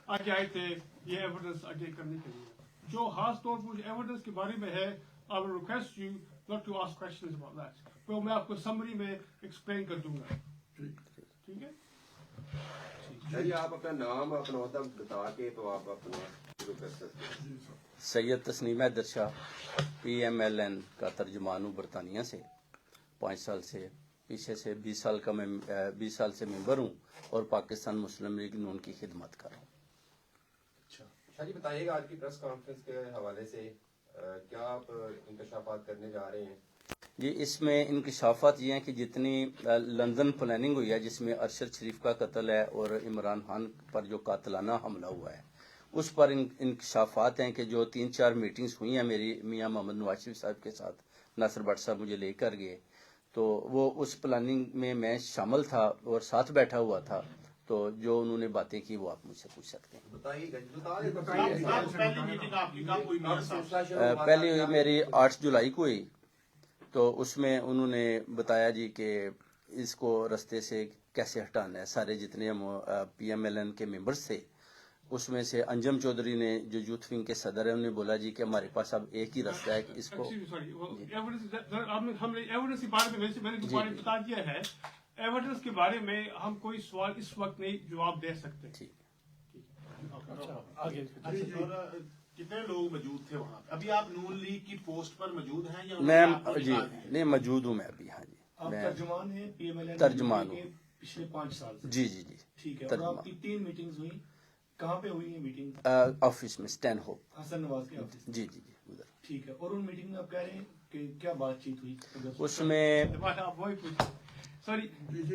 آگے آئے تھے یہ ایویڈنس آگے کرنے کے لیے. جو خاص طور پر ایویڈنس کے بارے میں ہے, I will request you not to ask questions about that. تو میں آپ کو سمری میں ایکسپلین کر دوں گا. ٹھیک ہے جی, آپ اپنا نام اپنا عہدہ بتا کے تو آپ اپنا شروع کر سکتے ہیں. سید تسنیم حیدر PMLN کا ترجمان ہوں برطانیہ سے. 5 سال سے پیچھے سے 20 سال سے ممبر ہوں اور پاکستان مسلم لیگ نون کی خدمت کر رہا ہوں. شاہ جی بتائیے گا آج کی پریس کانفرنس کے حوالے سے کیا آپ انکشافات کرنے جا رہے ہیں؟ جی, اس میں انکشافات یہ ہیں کہ جتنی لندن پلاننگ ہوئی ہے جس میں ارشد شریف کا قتل ہے اور عمران خان پر جو قاتلانہ حملہ ہوا ہے اس پر انکشافات ہیں کہ جو 3-4 میٹنگز ہوئی ہیں میری میاں محمد نواز شریف صاحب کے ساتھ, ناصر بٹ صاحب مجھے لے کر گئے تو وہ اس پلاننگ میں شامل تھا اور ساتھ بیٹھا ہوا تھا, تو جو انہوں نے باتیں کی وہ آپ مجھ سے پوچھ سکتے ہیں. پہلی ہوئی میری 8 جولائی کو ہوئی, تو اس میں انہوں نے بتایا جی کہ اس کو رستے سے کیسے ہٹانا ہے. سارے جتنے ہم PMLN کے ممبرز تھے اس میں سے انجم چودھری نے جو یوتھ ونگ کے صدر ہیں انہوں نے بولا جی کہ ہمارے پاس اب ایک ہی راستہ ہے کہ اس کو ہم نے ایویڈنس کے بارے میں میں نے دوبارہ بتا دیا ہے. ایویڈنس کے بارے میں ہم کوئی سوال اس وقت نہیں جواب دے سکتے. کتنے لوگ موجود تھے وہاں؟ ابھی آپ نون لیگ کی پوسٹ پر موجود ہیں یا میں جی نہیں موجود ہوں میں ابھی. ہاں جی, آپ ترجمان ہیں PMLN ترجمان ہوں پچھلے 5 سال سے. جی جی جی ٹھیک ہے. اور آپ کی 3 میٹنگز ہوئی, کہاں پہ ہوئی ہیں میٹنگ؟ آفس میں اسٹین ہوپ حسن نواز کے آفس. جی جی جی ادھر. ٹھیک ہے. اور ان میٹنگ میں آپ کہہ رہے ہیں کہ کیا بات چیت ہوئی اس میں؟ سوری میری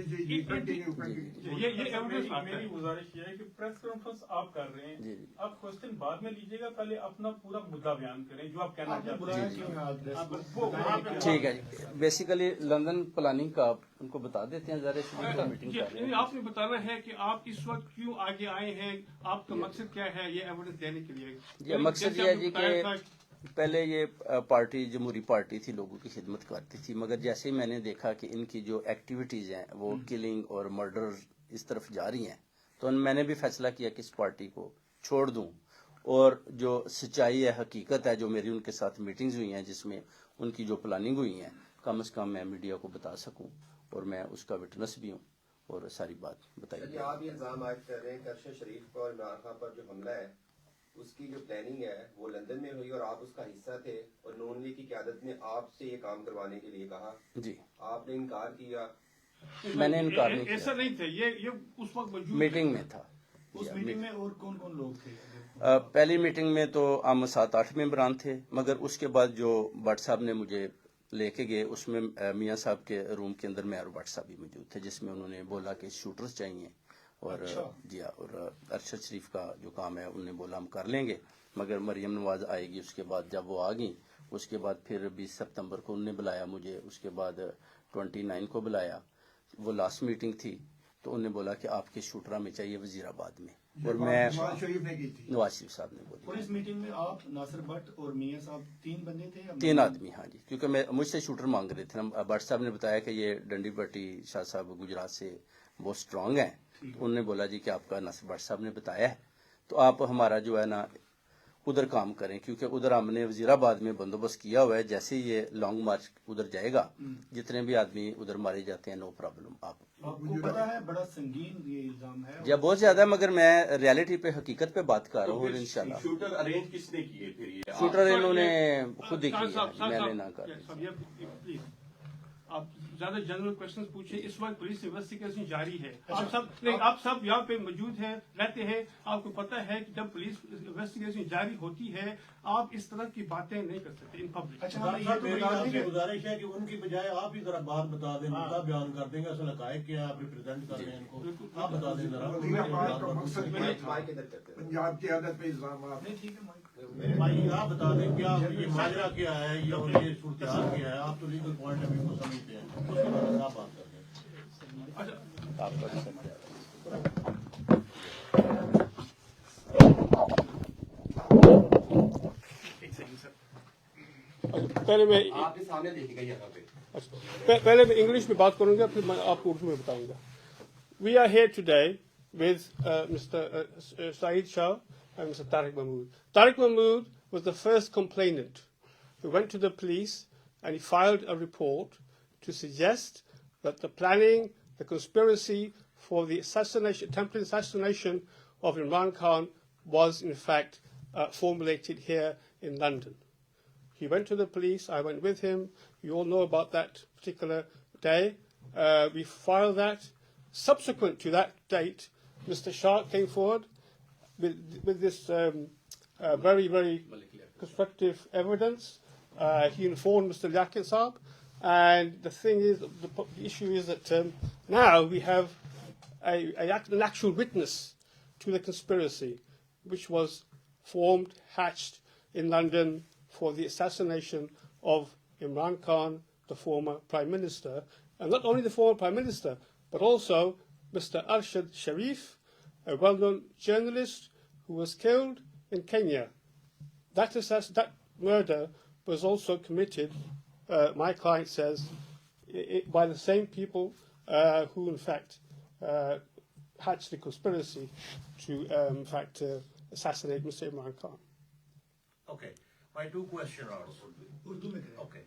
گزارش یہ ہے کہ پریس کانفرنس آپ کر رہے ہیں, آپ کوشچن بعد میں لیجیے گا, پہلے اپنا پورا مدعا بیان کریں جو آپ کہنا چاہتے ہیں. ٹھیک ہے جی. بیسیکلی لندن پلاننگ کا ان کو بتا دیتے ہیں ذرا میٹنگ. آپ نے بتانا ہے کہ آپ اس وقت کیوں آگے آئے ہیں, آپ کا مقصد کیا ہے یہ ایویڈنس دینے کے لیے. جی مقصد یہ ہے جی کہ پہلے یہ پارٹی جمہوری پارٹی تھی, لوگوں کی خدمت کرتی تھی, مگر جیسے ہی میں نے دیکھا کہ ان کی جو ایکٹیویٹیز ہیں وہ کلنگ اور مرڈر اس طرف جا رہی ہیں, تو میں نے بھی فیصلہ کیا کہ اس پارٹی کو چھوڑ دوں اور جو سچائی ہے, حقیقت ہے, جو میری ان کے ساتھ میٹنگز ہوئی ہیں جس میں ان کی جو پلاننگ ہوئی ہیں, کم از کم میں میڈیا کو بتا سکوں اور میں اس کا وٹنس بھی ہوں اور ساری بات بتائی. آپ یہ الزام عائد کر رہے ہیں کہ ارشد شریف اور عمران خان پر جو حملہ ہے اس کی جو پلاننگ ہے وہ لندن میں ہوئی اور آپ اس کا حصہ تھے, اور نون لیگ کی قیادت نے آپ سے یہ کام کروانے کے لیے کہا. جی آپ نے انکار کیا. میں نے انکار نہیں کیا, ایسا نہیں تھا, یہ اس وقت میٹنگ میں تھا. اس میٹنگ میں اور کون کون لوگ تھے؟ پہلی میٹنگ میں تو ہم 7-8 ممبران تھے, مگر اس کے بعد جو بٹ صاحب نے مجھے لے کے گئے اس میں میاں صاحب کے روم کے اندر میں اور بٹ صاحب بھی موجود تھے, جس میں انہوں نے بولا کہ شوٹرز چاہیے اور جی اور ارشد شریف کا جو کام ہے انہوں نے بولا ہم کر لیں گے, مگر مریم نواز آئے گی. اس کے بعد جب وہ آ گئیں اس کے بعد پھر 20 ستمبر کو انہوں نے بلایا مجھے, اس کے بعد 29 کو بلایا, وہ لاسٹ میٹنگ تھی, تو انہوں نے بولا کہ آپ کے شوٹرا میں چاہیے وزیر آباد میں, اور میں نواز شریف صاحب نے بولی. اور اس میٹنگ میں آپ, ناصر بٹ اور میاں صاحب 3 بندے تھے؟ 3 آدمی. ہاں جی, کیونکہ مجھ سے شوٹر مانگ رہے تھے. بٹ صاحب نے بتایا کہ یہ ڈنڈی بٹی شاہ صاحب گجرات سے بہت اسٹرانگ ہیں, انہوں نے بولا جی کہ آپ کا ناصر بٹ صاحب نے بتایا ہے, تو آپ ہمارا جو ہے نا ادھر کام کریں, کیونکہ ادھر ہم نے وزیر آباد میں بندوبست کیا ہوا ہے. جیسے ہی یہ لانگ مارچ ادھر جائے گا, جتنے بھی آدمی ادھر مارے جاتے ہیں, نو پرابلم. آپ کو پتا ہے بڑا سنگین یہ الزام ہے. جی بہت زیادہ, مگر میں ریالٹی پہ, حقیقت پہ بات کر رہا ہوں. اور انشاءاللہ شوٹر ارینج کس نے کیے پھر؟ یہ شوٹر انہوں نے خود ہی کیا, میں نے نہ کر. آپ زیادہ جنرل کوشچن پوچھیں. اس وقت پولیس انویسٹیگیشن جاری ہے. آپ سب یہاں پہ موجود ہیں, رہتے ہیں, آپ کو پتہ ہے کہ جب پولیس انویسٹیگیشن جاری ہوتی ہے آپ اس طرح کی باتیں نہیں کر سکتے ان پبلک. میری گزارش ہے کہ ان کی بجائے آپ ہی ذرا بات بتا دیں, مدعا بیان کر دیں گے, اصل حقائق کیا آپ ریپرزینٹ کر رہے ہیں ان کو, آپ بتا دیں ذرا. پنجاب کی عادت پہ الزامات آپ بتا دیں کیا یہ ماجرا کیا ہے یا یہ صورتحال کیا ہے. آپ تو لیگل پوائنٹ ابھی کو سمجھتے ہیں, اس کے بعد آپ بات کرتے ہیں. پہلے میں آپ کے سامنے دیکھے گا یہاں پہ, پہلے میں انگلش میں بات کروں گا, پھر میں آپ کو اردو میں بتاؤں گا. We are here today with Mr. Saeed Shah and Mr. Tariq Mahmood. Tariq Mahmood was the first complainant who went to the police and he filed a report to suggest that the planning, the conspiracy for the attempted assassination of Imran Khan was in fact formulated here in London. He went to the police, I went with him, you all know about that particular day. We filed that. Subsequent to that date, Mr. Shah came forward with this very, very constructive evidence. He informed Mr. Liaquat Saab, and the thing is, the issue is that now we have an actual witness to the conspiracy, which was formed, hatched in London for the assassination of Imran Khan, the former Prime Minister, and not only the former Prime Minister, but also Mr. Arshad Sharif, a well-known journalist who was killed in Kenya. That murder was also committed, my client says, by the same people who in fact hatched the conspiracy to assassinate Mr. Imran Khan. Okay, my two questions are okay.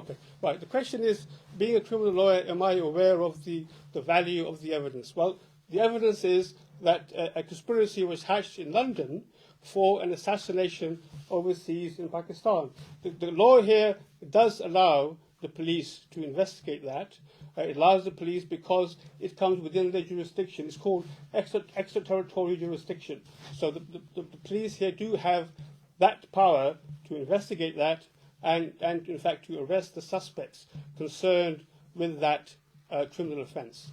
Okay, right. The question is, being a criminal lawyer, am I aware of the value of the evidence? Well, the evidence is that a conspiracy was hatched in London for an assassination overseas in Pakistan. The law here does allow the police to investigate that. It allows the police because it comes within their jurisdiction. It's called extraterritorial jurisdiction. So the police here do have that power to investigate that and in fact to arrest the suspects concerned with that criminal offence.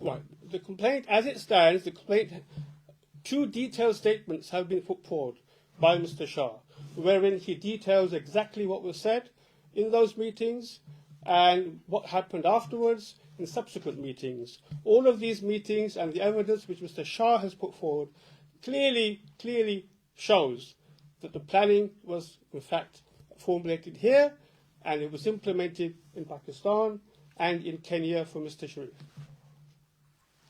Right. The complaint, as it stands, the complaint, two detailed statements have been put forward by Mr. Shah, wherein he details exactly what was said in those meetings and what happened afterwards in subsequent meetings. All of these meetings and the evidence which Mr. Shah has put forward clearly shows that the planning was in fact formulated here and it was implemented in Pakistan and in Kenya for Mr. Sharif.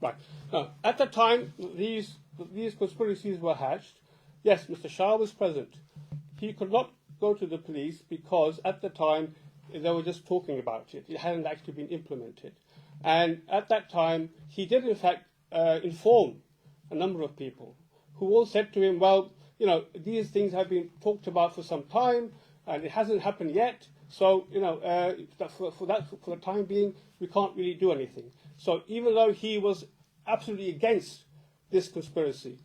Right. Now, at the time these conspiracies were hatched, yes, Mr. Shah was present. He could not go to the police because at the time they were just talking about it. It hadn't actually been implemented. And at that time, he did in fact inform a number of people who all said to him, well, you know, these things have been talked about for some time and it hasn't happened yet. So, you know, for the time being, we can't really do anything. So even though he was absolutely against this conspiracy,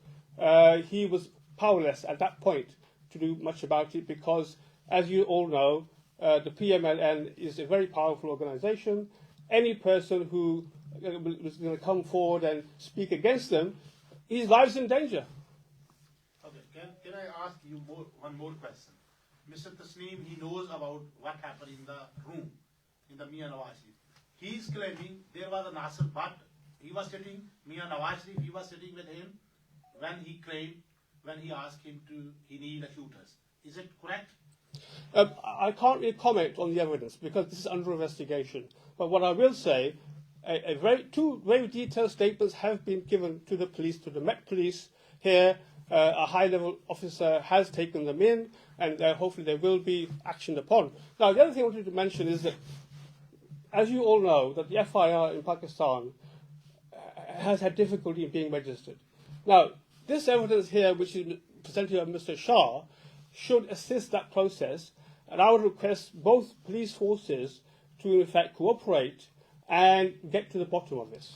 he was powerless at that point to do much about it because, as you all know, the PMLN is a very powerful organization. Any person who was going to come forward and speak against them, his life's in danger. Okay, can I ask you one more question? Mr. Tasneem, he knows about what happened in the room, in the Mia Nawaz Sharif. He is claiming there was a Nasser, but he was sitting, Mia Nawaz Sharif, he was sitting with him when he asked him he need a shooters. Is it correct? I can't really comment on the evidence because this is under investigation. But what I will say, two very detailed statements have been given to the police, to the Met Police here. A high-level officer has taken them in, and hopefully they will be actioned upon. Now, the other thing I wanted to mention is that, as you all know, that the FIR in Pakistan has had difficulty in being registered. Now, this evidence here, which is presented by Mr. Shah, should assist that process, and I would request both police forces to, in fact, cooperate and get to the bottom of this.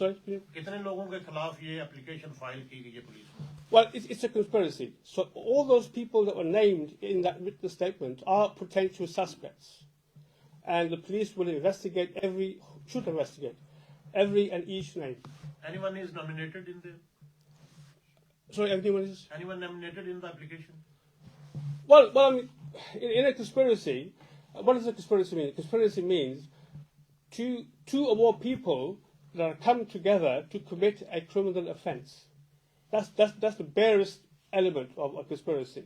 Sorry? کتنے لوگوں کے خلاف یہ application file کی گئی ہے police میں؟ Well, it's a conspiracy. So all those people that were named in that witness statement are potential suspects. And the police will should investigate every and each name. Anyone is nominated in the Sorry, anyone nominated in the application? Well, I mean, in a conspiracy, what does a conspiracy mean? A conspiracy means two or more people that are come together to commit a criminal offence. That's the barest element of a conspiracy.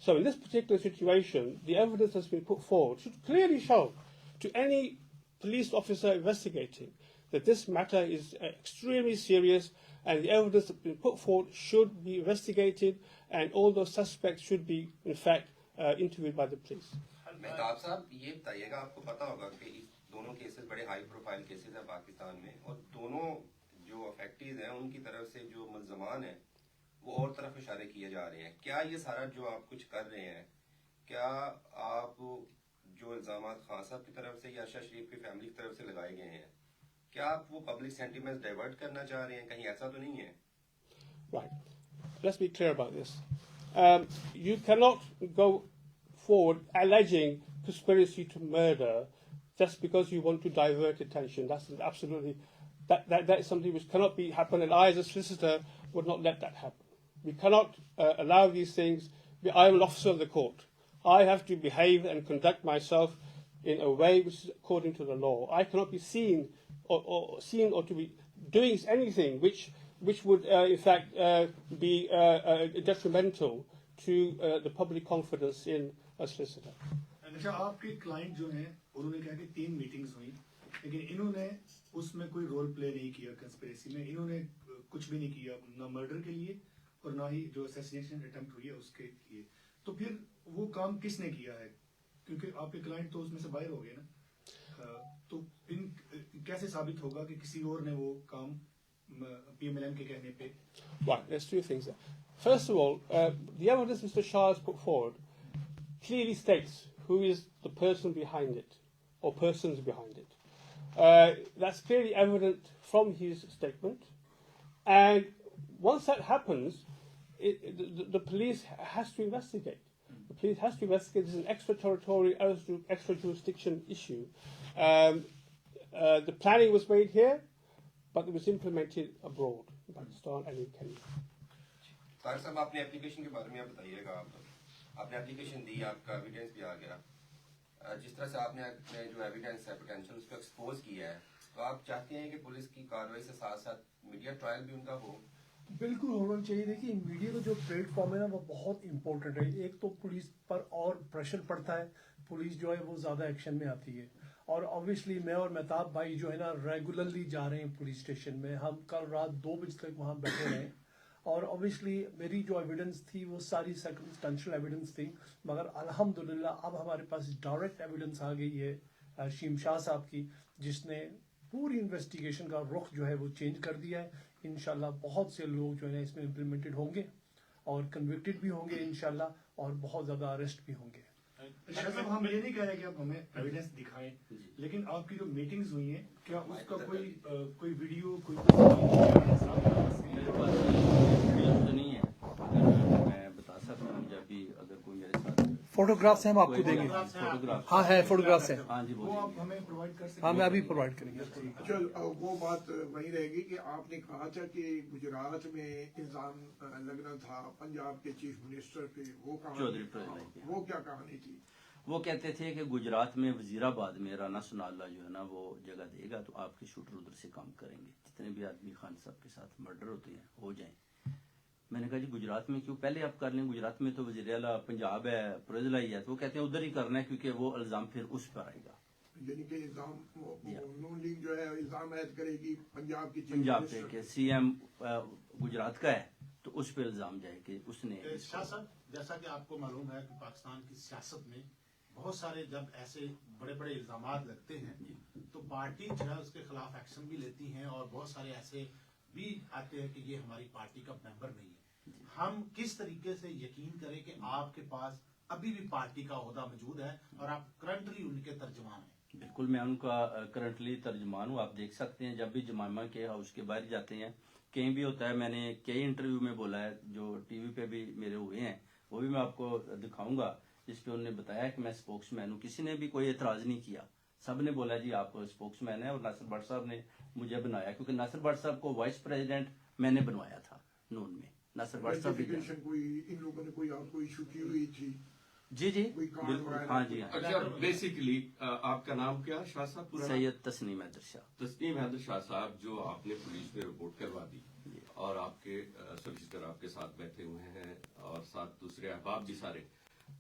So in this particular situation, the evidence that's been put forward should clearly show to any police officer investigating that this matter is extremely serious, and the evidence that's been put forward should be investigated, and all those suspects should be, in fact, interviewed by the police. Mahtab صاحب یہ بتائیے گا، آپ کو پتا ہوگا کہ دونوں cases بڑے ہائی پروفائل کیسز ہیں پاکستان میں، اور دونوں جو افیکٹیز ہیں ان کی طرف سے جو ملزمان ہیں وہ اور طرف اشارے کیے جا رہے ہیں. کیا یہ سارا جو آپ کچھ کر رہے ہیں، کیا آپ جو الزامات خان صاحب کی طرف سے یا ارشد شریف کی فیملی کی طرف سے لگائے گئے ہیں، کیا آپ وہ پبلک سینٹیمنٹس ڈائیورٹ کرنا چاہ رہے ہیں؟ کہیں ایسا تو نہیں ہے؟ Right. Let's be clear about this. You cannot go forward alleging conspiracy to murder just because you want to divert attention. That's absolutely that is something which cannot be happen, and I, as a solicitor, would not let that happen. We cannot allow these things. I am an officer of the court. I have to behave and conduct myself in a way which is according to the law. I cannot be seen or to be doing anything which would, in fact, be detrimental to the public confidence in a solicitor. اچھا، آپ کے client جو ہیں انہوں نے کہا کہ 3 meetings ہوئی، لیکن انہوں نے اس میں کوئی رول پلے نہیں کیا کنسپریسی میں. انہوں نے کچھ بھی نہیں کیا، نہ مرڈر کے لیے اور نہ ہی جو اسیسینیشن اٹمپٹ ہوئی ہے اس کے لیے. تو پھر وہ کام کس نے کیا ہے؟ کیونکہ آپ کے کلائنٹ تو اس میں سے باہر ہو گئے نا. تو کیسے ثابت ہوگا کہ کسی اور نے وہ کام پی ایم ایل این کے کہنے پہ؟ Right, there's 2 things there. First of all, the evidence Mr. Shah has put forward clearly states who is the person behind it, or persons behind it. That's clearly evident from his statement. And once that happens, the police has to investigate. The police has to investigate. This is an extraterritorial, extra-jurisdiction issue. The planning was made here, but it was implemented abroad, in Pakistan and in Kenya. Tahir صاحب، آپ نے application کے بارے میں بتائیے گا. آپ نے application دی، آپ کا ایویڈنس بھی آ گیا. جس طرح سے آپ نے جو ایویڈنس ہے پوٹینشیل اس کو ایکسپوز کیا ہے، تو آپ چاہتے ہیں کہ پولیس کی کارروائی سے ساتھ ساتھ میڈیا ٹرائل بھی ان کا ہو؟ بالکل ہونا چاہیے. دیکھیے، میڈیا کا جو پلیٹ فارم ہے نا وہ بہت امپورٹنٹ ہے. ایک تو پولیس پر اور پریشر پڑتا ہے، پولیس جو ہے وہ زیادہ ایکشن میں آتی ہے. اور اوبیسلی میں اور مہتاب بھائی جو ہے نا ریگولرلی جا رہے ہیں پولیس اسٹیشن میں. ہم کل رات 2 بجے تک وہاں بیٹھے رہے، اور اوبیسلی میری جو ایویڈنس تھی وہ ساری سرکمسٹینشیل ایویڈنس تھی، مگر الحمدللہ اب ہمارے پاس ڈائریکٹ ایویڈنس آ گئی ہے شیم شاہ صاحب کی، جس نے پوری انویسٹیگیشن کا رخ جو ہے وہ چینج کر دیا ہے. انشاءاللہ بہت سے لوگ جو ہے اس میں امپلیمنٹڈ ہوں گے اور کنوکٹڈ بھی ہوں گے انشاءاللہ، اور بہت زیادہ اریسٹ بھی ہوں گے. شاہ صاحب، ہم یہ نہیں کہہ رہے کہ آپ ہمیں ایویڈنس دکھائیں، لیکن آپ کی جو میٹنگز ہوئی ہیں کیا اس کا کوئی ویڈیو کوئی نہیں ہے؟ میں بتا سکتا ہوں جب بھی اگر کوئی میرے ساتھ فوٹوگرافس ہیں ہم آپ کو دیں گے. ہاں ہے فوٹوگرافس ہیں. ہاں جی، وہ آپ ہمیں پرووائڈ کر سکتے ہیں؟ ہاں میں ابھی پرووائڈ کریں گے. چل وہ بات وہی رہے گی کہ آپ نے کہا تھا کہ گجرات میں الزام لگنا تھا پنجاب کے چیف منسٹر پہ، وہ کیا کہانی تھی؟ وہ کہتے تھے کہ گجرات میں وزیر آباد میں رانا سنالا جو ہے نا وہ جگہ دے گا تو آپ کے شوٹر ادھر سے کام کریں گے، جتنے بھی آدمی خان صاحب کے ساتھ مرڈر ہوتے ہیں ہو جائیں. میں نے کہا جی گجرات میں کیوں، پہلے آپ کر لیں، گجرات میں تو وزیر اعلیٰ پنجاب ہے، پرزلہ ہی ہے، تو وہ کہتے ہیں ادھر ہی کرنا ہے کیونکہ وہ الزام پھر اس پر آئے گا. یعنی کہ نون لیگ جو ہے الزام عائد کرے گی پنجاب کی پنجاب پہ کہ سی ایم گجرات کا ہے تو اس پہ الزام جائے کہ اس نے. شاہ صاحب، جیسا کہ آپ کو معلوم ہے کہ پاکستان کی سیاست میں بہت سارے جب ایسے بڑے بڑے الزامات لگتے ہیں تو پارٹی جو ہے اس کے خلاف ایکشن بھی لیتی ہیں، اور بہت سارے ایسے بھی آتے ہیں کہ یہ ہماری پارٹی کا ممبر نہیں ہے. ہم کس طریقے سے یقین کریں کہ آپ کے پاس ابھی بھی پارٹی کا عہدہ موجود ہے اور آپ کرنٹلی ان کے ترجمان ہیں؟ بالکل میں ان کا کرنٹلی ترجمان ہوں. آپ دیکھ سکتے ہیں جب بھی جمائمہ کے ہاؤس کے باہر جاتے ہیں کہیں بھی ہوتا ہے. میں نے کئی انٹرویو میں بولا ہے جو ٹی وی پہ بھی میرے ہوئے ہیں, وہ بھی میں آپ کو دکھاؤں گا, جس پہ انہوں نے بتایا کہ میں اسپوکس مین ہوں. کسی نے بھی کوئی اعتراض نہیں کیا, سب نے بولا جی آپ اسپوکس مین ہیں. اور ناصر بٹ صاحب نے مجھے بنایا کیونکہ ناصر بٹ صاحب کو وائس پریزیڈنٹ میں نے بنوایا تھا نون میں. ناصر بٹ صاحب کوئی ان لوگوں نے کوئی آپ کو ایشو کی ہوئی تھی؟ جی بالکل, ہاں جی. اچھا بیسیکلی آپ کا نام کیا شاہ صاحب؟ سید تسنیم حیدر شاہ. تسنیم حیدر شاہ صاحب, جو آپ نے پولیس میں رپورٹ کروا دی اور آپ کے سولیسیٹر آپ کے ساتھ بیٹھے ہوئے ہیں اور ساتھ دوسرے احباب بھی سارے,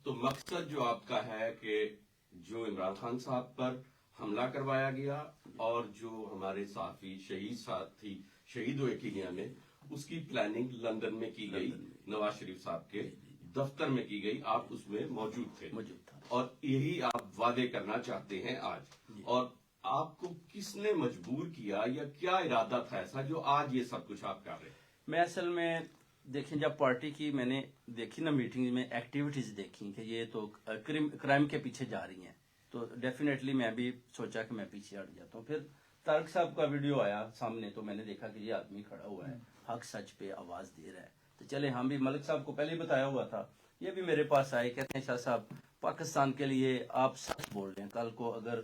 تو مقصد جو آپ کا ہے کہ جو عمران خان صاحب پر حملہ کروایا گیا اور جو ہمارے صحافی شہید ساتھی شہید ہوئے کینیا میں, اس کی پلاننگ لندن میں کی گئی, نواز شریف صاحب کے دفتر میں کی گئی, آپ اس میں موجود تھے اور یہی آپ وعدے کرنا چاہتے ہیں آج. اور آپ کو کس نے مجبور کیا یا کیا ارادہ تھا ایسا جو آج یہ سب کچھ آپ کر رہے ہیں؟ میں اصل میں دیکھیں جب پارٹی کی میں نے دیکھی نا میٹنگ میں ایکٹیویٹیز دیکھی کہ یہ تو کرائم کے پیچھے جا رہی ہیں, تو ڈیفینیٹلی میں بھی سوچا کہ میں پیچھے ہٹ جاتا ہوں. پھر طارق صاحب کا ویڈیو آیا سامنے تو میں نے دیکھا کہ یہ آدمی کھڑا ہوا ہے, حق سچ پہ آواز دے رہا ہے. تو چلے ہم بھی, ملک صاحب کو پہلے ہی بتایا ہوا تھا, یہ بھی میرے پاس آئے, کہتے ہیں شاہ صاحب پاکستان کے لیے آپ سچ بول رہے ہیں, کل کو اگر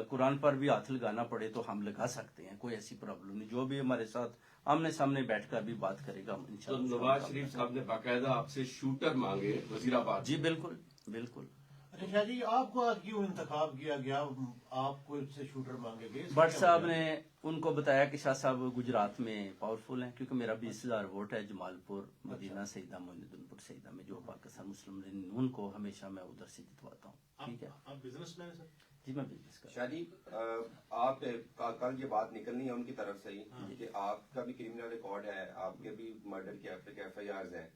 قرآن پر بھی ہاتھ لگانا پڑے تو ہم لگا سکتے ہیں, کوئی ایسی پرابلم نہیں, جو بھی ہمارے ساتھ آمنے سامنے بیٹھ کر بھی بات کرے گا تو نواز شریف صاحب نے باقاعدہ آپ سے شوٹر مانگے وزیر آباد؟ جی بالکل. اچھا شاہ جی, آپ کو آج کیوں انتخاب کیا گیا, آپ کو سے شوٹر مانگے گئے؟ بٹ صاحب نے ان کو بتایا کہ شاہ صاحب گجرات میں پاورفل ہیں کیونکہ میرا 20,000 ووٹ ہے جمال پور, مدینہ سیدہ, معین پور سیدہ میں, جو پاکستان مسلم لیگ نون کو ہمیشہ میں ادھر سے جتواتا ہوں. ٹھیک ہے, آپ بزنس مین ہیں سر؟ جی میں بزنس کر. شریف, آپ کل یہ بات نکلنی ہے ان کی طرف سے ہی کہ آپ کا بھی کرمنل ریکارڈ ہے, آپ کے بھی مرڈر کے ایف آئی آرز ہیں,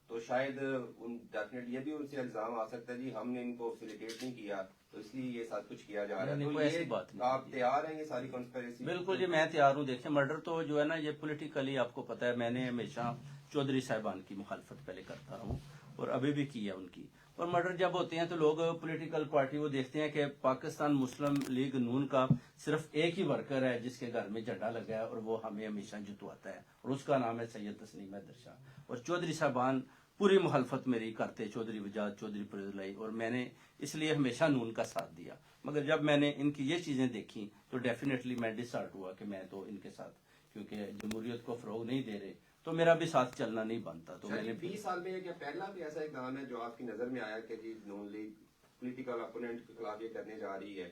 تو شاید ڈیفینیٹلی یہ بھی ان سے الزام آ سکتا ہے جی ہم نے ان کو فیلیٹیٹ نہیں کیا تو اس لیے یہ سب کچھ کیا جا رہا ہے. کوئی ایسی بات نہیں. آپ تیار ہیں یہ ساری کنسپیریسی؟ بالکل جی میں تیار ہوں. دیکھیں مرڈر تو جو ہے نا یہ پولیٹیکلی آپ کو پتا ہے, میں نے ہمیشہ چودھری صاحبان کی مخالفت پہلے کرتا رہا ہوں اور ابھی بھی کی ہے ان کی. اور مرڈر جب ہوتے ہیں تو لوگ پولیٹیکل پارٹی وہ دیکھتے ہیں کہ پاکستان مسلم لیگ نون کا صرف ایک ہی ورکر ہے جس کے گھر میں جھنڈا لگا ہے اور وہ ہمیں ہمیشہ جتواتا ہے, اور اس کا نام ہے سید تسنیم حیدر شاہ. اور چودھری صاحبان پوری مخالفت میری کرتے, چودھری وجاد, چودھری پرولائی, اور میں نے اس لیے ہمیشہ نون کا ساتھ دیا. مگر جب میں نے ان کی یہ چیزیں دیکھی تو ڈیفینیٹلی میں ڈسہارٹ ہوا کہ میں تو ان کے ساتھ, کیونکہ جمہوریت کو فروغ نہیں دے رہے تو میرا بھی ساتھ چلنا نہیں بنتا. تو میں نے 20 سال میں کیا پہلا بھی ایسا اقدام ہے جو آپ کی نظر میں آیا کہ جی نون لیگ پولیٹیکل اپوننٹ کے خلاف یہ کرنے جا رہی ہے؟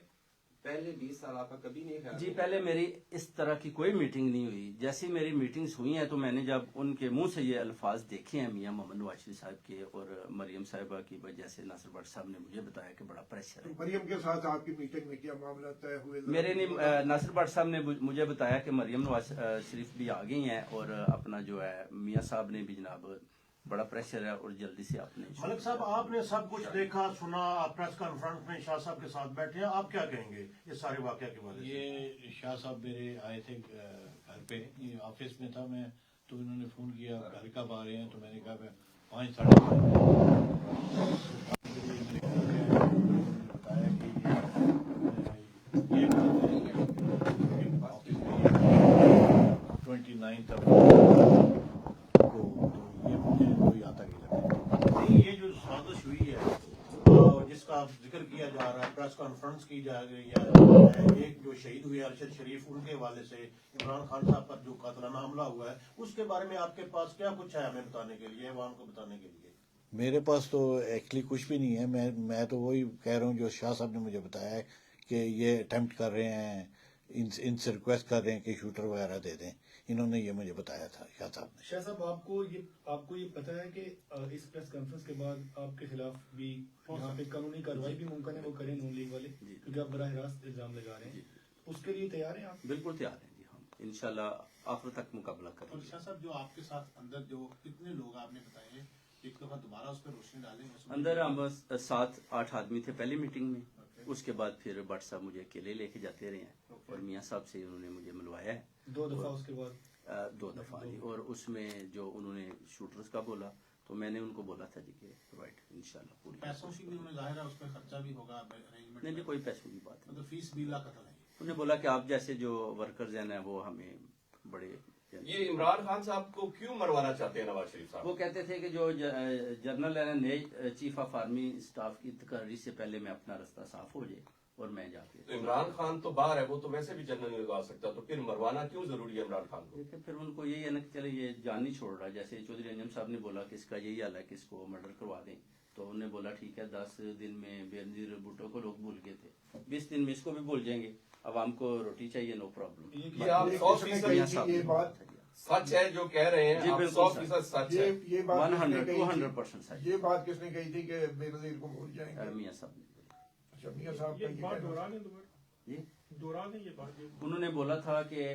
پہلے 20 سال آپ کا کبھی نہیں خیال؟ جی پہلے میری اس طرح کی کوئی میٹنگ نہیں ہوئی. جیسی میری میٹنگز ہوئی ہیں تو میں نے جب ان کے منہ سے یہ الفاظ دیکھے ہیں میاں محمد نواز شریف صاحب کے اور مریم صاحبہ کی وجہ سے, ناصر بٹ صاحب نے مجھے بتایا کہ بڑا پریشر ہے. مریم کے ساتھ آپ کی میٹنگ میں کیا معاملہ طے ہوئے؟ میرے نہیں, ناصر بٹ صاحب نے مجھے بتایا کہ مریم نواز شریف بھی آ گئی ہیں اور اپنا جو ہے میاں صاحب نے بھی جناب بڑا پریشر ہے اور جلدی سے آپ نے. ملک صاحب آپ نے سب کچھ دیکھا سنا, آپ پریس کانفرنس میں شاہ صاحب کے ساتھ بیٹھے ہیں, آپ کیا کہیں گے اس سارے واقعہ کے بارے میں؟ یہ شاہ صاحب میرے آئے تھے گھر پہ, آفس میں تھا میں, تو انہوں نے فون کیا گھر کب آ رہے ہیں, تو میں نے کہا میں 5 ساڑھے 5 یہ جو سازش ہوئی ہے جس کا ذکر کیا جا رہا ہے, پریس کانفرنس کی جا رہی ہے, ایک جو شہید ہوئے ارشد شریف ان کے حوالے سے عمران خان صاحب پر جو قاتلانہ حملہ ہوا ہے, اس کے بارے میں آپ کے پاس کیا کچھ ہے ہمیں بتانے کے لیے, عوام کو بتانے کے لیے؟ میرے پاس تو ایکچولی کچھ بھی نہیں ہے. میں تو وہی کہہ رہا ہوں جو شاہ صاحب نے مجھے بتایا ہے کہ یہ اٹیمپٹ کر رہے ہیں, ان سے ریکویسٹ کر رہے ہیں کہ شوٹر وغیرہ دے دیں. انہوں نے یہ مجھے بتایا تھا شاہ صاحب نے. شاہ صاحب آپ کو یہ پتا ہے کہ اس پریس کانفرنس کے بعد آپ کے خلاف بھی یہاں پہ قانونی کارروائی بھی ممکن ہے وہ کریں نون لیگ والے, کیونکہ آپ براہ راست الزام لگا رہے ہیں, اس کے لیے تیار ہیں آپ؟ بالکل تیار ہیں جی, ہم انشاءاللہ آخر تک مقابلہ کریں اور گے. شاہ صاحب جو آپ کے ساتھ اندر جو کتنے لوگ آپ نے بتائے, ایک دفعہ دوبارہ اس پہ روشنی ڈالیں. اندر ہم 7-8 آدمی تھے پہلی میٹنگ میں, اس کے بعد پھر بٹ صاحب مجھے اکیلے لے کے جاتے رہے ہیں اور میاں صاحب سے انہوں نے مجھے ملوایا ہے 2 دفعہ. اس کے بعد 2 دفعہ جی, اور اس میں جو انہوں نے شوٹرز کا بولا تو میں نے ان کو بولا تھا جی کہ پرووائڈ انشاءاللہ پوری. پیسوں کی بھی انہیں ظاہر ہے اس پہ خرچہ بھی ہوگا ارینجمنٹ. نہیں جی کوئی پیسوں کی بات نہیں. مطلب فیس 20 لاکھ کا ہے. انہوں نے بولا کہ آپ جیسے جو ورکرز ہیں نا وہ ہمیں بڑے. یہ عمران خان صاحب کو کیوں مروانا چاہتے ہیں نواز شریف صاحب؟ وہ کہتے تھے کہ جو جنرل ہے نئے چیف آف آرمی اسٹاف کی تقرری سے پہلے میں اپنا رستہ صاف ہو جائے اور میں جا کے. تو عمران خان تو باہر ہے, وہ تو ویسے بھی جنرل نہیں لگا سکتا, تو پھر مروانا کیوں ضروری ہے عمران خان کو؟ دیکھیں پھر ان کو یہی ہے نا کہ چلے یہ جان نہیں چھوڑ رہا. جیسے چودھری انجم صاحب نے بولا کہ اس کا یہی حال ہے کہ اس کو مرڈر کروا دیں, تو انہوں نے بولا ٹھیک ہے 10 دن میں بے نظیر بھٹو کو لوگ بھول گئے تھے, 20 دن میں اس کو بھی بھول جائیں گے. عوام کو روٹی چاہیے, نو پرابلم. یہ آپ 100% یہ بات سچ ہے جو کہہ رہے ہیں, جی آپ بالکل 100% سچ ہے. یہ بات 100% سچ. یہ بات کس نے کہی تھی کہ بے نظیر کو بھول جائیں گے؟ میاں صاحب نے. اچھا میاں صاحب کا یہ یہ بات کہنا دورا دیں دوبارہ, جی دورا دیں یہ بات. انہوں نے بولا تھا کہ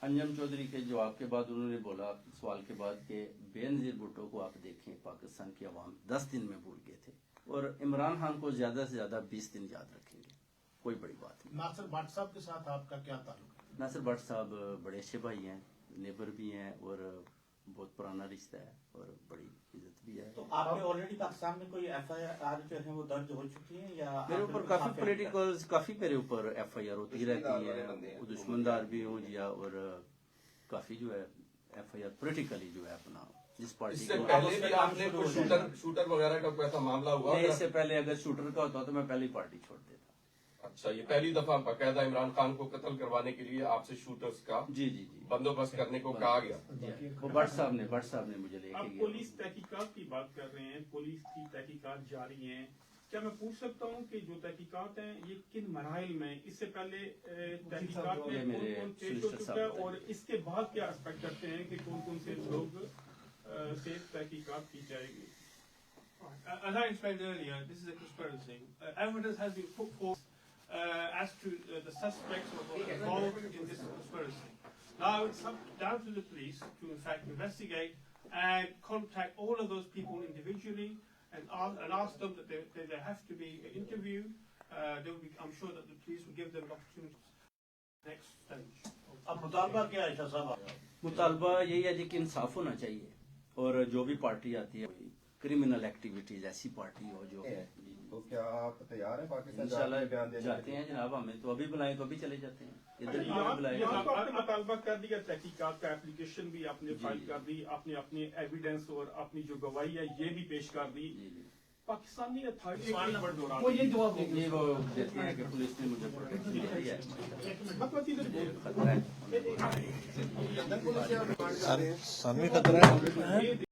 انجم چودھری کے جواب کے بعد انہوں نے بولا سوال کے بعد کہ بے نظیر بھٹو کو آپ دیکھیں پاکستان کی عوام 10 دن میں بھول گئے تھے, اور عمران خان کو زیادہ سے زیادہ 20 دن یاد رکھیں گے. کوئی بڑی بات نہیں. ناصر بٹ صاحب کے ساتھ آپ کا کیا تعلق ہے؟ ناصر بٹ صاحب بڑے اچھے بھائی ہیں, نیبر بھی ہیں, اور بہت پرانا رشتہ ہے اور بڑی عزت بھی ہے. تو آپ نے آلریڈی پاکستان میں کوئی ایف آئی آر جو ہے وہ درج ہو چکی ہیں یا میرے اوپر کافی پولیٹیکل کافی میرے اوپر ایف آئی آر ہوتی رہتی ہے, دشمندار بھی ہوں جی, اور کافی جو ہے ایف آئی آر پولیٹیکلی جو ہے اپنا جس اس پارٹی سے کو. پہلے بھی آپ نے کوئی شوٹر وغیرہ کا کوئی ایسا معاملہ ہوا؟ نہیں, اس سے پہلے اگر شوٹر کا ہوتا تو میں پہلی پارٹی چھوڑ دیتا. اچھا, یہ پہلی دفعہ باقاعدہ عمران خان کو قتل کروانے کے لیے آپ سے شوٹرز کا جی جی جی بندوبست کرنے کو کہا گیا. وہ بٹ صاحب نے مجھے لے آپ کے پولیس تحقیقات کی بات کر رہے ہیں, پولیس کی تحقیقات جاری ہیں. کیا میں پوچھ سکتا ہوں کہ جو تحقیقات ہیں یہ کن مراحل میں, اس سے پہلے تحقیقات میں کون کون پیش ہو چکا ہے, اور اس کے بعد کیا ایکسپیکٹ کرتے ہیں کہ کون کون سے لوگ سے تحقیقات کی جائے گی؟ As I explained earlier, this is a conspiracy. Evidence has been put forth as to the suspects involved in this conspiracy. Now it's up down to the police to in fact investigate and contact all of those people individually and ask them that they have to be interviewed. I'm sure that the police will give them an opportunity. Next stage. اب مطالبہ کیا ہے شاہ صاحب؟ مطالبہ یہی ہے جی کہ انصاف ہونا چاہیے, اور جو بھی پارٹی آتی ہے کرمنل ایکٹیویٹیز ایسی پارٹی ہو جو. تو کیا آپ تیار ہیں پاکستان انشاءاللہ جاتے ہیں جناب, ہمیں تو ابھی بلائیں تو ابھی چلے جاتے ہیں. ادھر بلائیں آپ نے مطالبہ کر دیا, تحقیقات کا اپلیکیشن بھی آپ نے فائل کر دی, آپ نے اپنی ایویڈنس اور اپنی جو گواہی ہے یہ بھی پیش کر دی. پاکستانی اتھارٹی وہ یہ جواب یہ وہ دیتی ہیں کہ پولیس نے مجھے پروٹیکشن دی ہے. سامنے خطرہ ہے.